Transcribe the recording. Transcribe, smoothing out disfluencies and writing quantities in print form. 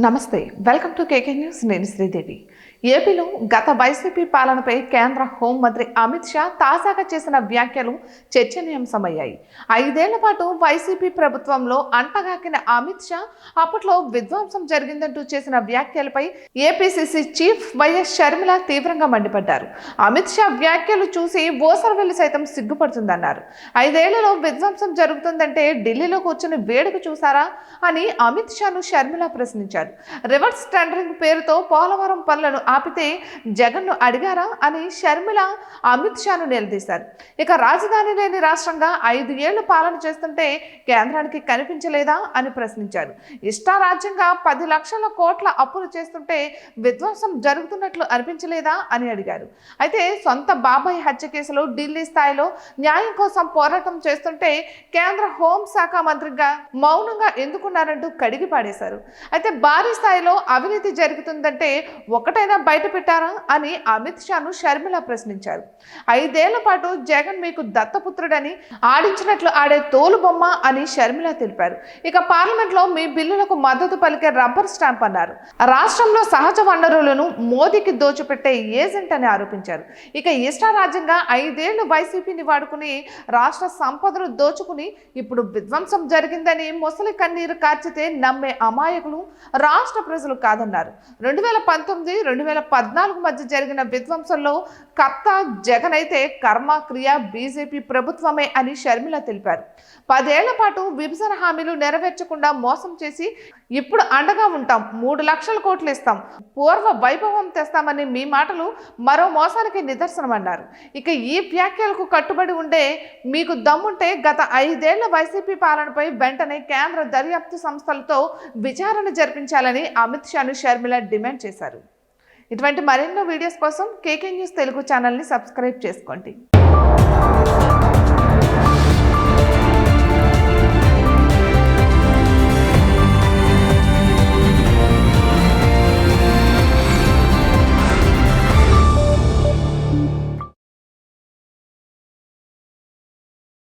నమస్తే, welcome to KK news. నేను శ్రీదేవి. ఏపీలో గత వైసీపీ పాలనపై కేంద్ర హోంమంత్రి అమిత్ షా తాజాగా చేసిన వ్యాఖ్యలు చర్చనీయాంశమయ్యాయి. 5 ఏళ్ల పాటు వైసీపీ ప్రభుత్వంలో అంటగాకిన అమిత్ షా అప్పట్లో విధ్వంసం జరిగిందంటూ చేసిన వ్యాఖ్యలపై ఏపీసీసీ చీఫ్ వైఎస్ షర్మిల తీవ్రంగా మండిపడ్డారు. అమిత్ షా వ్యాఖ్యలు చూసి ఓసరవెల్లి సైతం సిగ్గుపడుతుందన్నారు. 5 ఏళ్లలో విధ్వంసం జరుగుతుందంటే ఢిల్లీలో కూర్చుని వేడుక చూసారా అని అమిత్ షాను షర్మిల ప్రశ్నించారు. రివర్స్ టెండరింగ్ పేరుతో పోలవరం పనులను ఆపితే జగన్ను అడిగారా అని షర్మిల అమిత్ షాను నిలదీశారు. ఇక రాజధాని లేని రాష్ట్రంగా 5 ఏళ్లు పాలన చేస్తుంటే కేంద్రానికి కనిపించలేదా అని ప్రశ్నించారు. ఇష్టారాజ్యంగా 10 లక్షల కోట్ల అప్పులు చేస్తుంటే విధ్వంసం జరుగుతున్నట్లు అనిపించలేదా అని అడిగారు. అయితే సొంత బాబాయ్ హత్య కేసులో ఢిల్లీ స్థాయిలో న్యాయం కోసం పోరాటం చేస్తుంటే కేంద్ర హోంశాఖ మంత్రిగా మౌనంగా ఎందుకున్నారంటూ కడిగి పాడేశారు. అయితే భారీ స్థాయిలో అవినీతి జరుగుతుందంటే ఒకటైనా బయట పెట్టారా అని అమిత్ షాను షర్మిల ప్రశ్నించారు. 5 ఏళ్ల పాటు జగన్ మీకు దత్తపుత్రుడని ఆడించినట్లు ఆడే తోలు బొమ్మ అని షర్మిల తెలిపారు. ఇక పార్లమెంట్ లో మీ బిల్లులకు మద్దతు పలికే రబ్బర్ స్టాంప్ అన్నారు. రాష్ట్రంలో సహజ వనరులను మోదీకి దోచిపెట్టే ఏజెంట్ అని ఆరోపించారు. ఇక ఇష్టారాజ్యంగా 5 ఏళ్లు వైసీపీని వాడుకుని రాష్ట్ర సంపదను దోచుకుని ఇప్పుడు విధ్వంసం జరిగిందని ముసలి కన్నీరు కార్చితే నమ్మే అమాయకులు రాష్ట్ర ప్రజలు కాదన్నారు. 2019-2014 మధ్య జరిగిన విధ్వంసంలో కర్త జగన్ అయితే కర్మ క్రియ బీజేపీ ప్రభుత్వమే అని షర్మిల తెలిపారు. 10 ఏళ్ల పాటు విభజన హామీలు నెరవేర్చకుండా మోసం చేసి ఇప్పుడు అండగా ఉంటాం, 3 లక్షల కోట్లు ఇస్తాం, పూర్వ వైభవం తెస్తామని మీ మాటలు మరో మోసానికి నిదర్శనమన్నారు. ఇక ఈ వ్యాఖ్యలకు కట్టుబడి ఉండే మీకు దమ్ముంటే గత 5 ఏళ్ల వైసీపీ పాలనపై వెంటనే కేంద్ర దర్యాప్తు సంస్థలతో విచారణ జరిపించాలని అమిత్ షాను షర్మిల డిమాండ్ చేశారు. ఇటువంటి మరెన్నో వీడియోస్ కోసం కేకే న్యూస్ తెలుగు ఛానల్ని సబ్స్క్రైబ్ చేసుకోండి.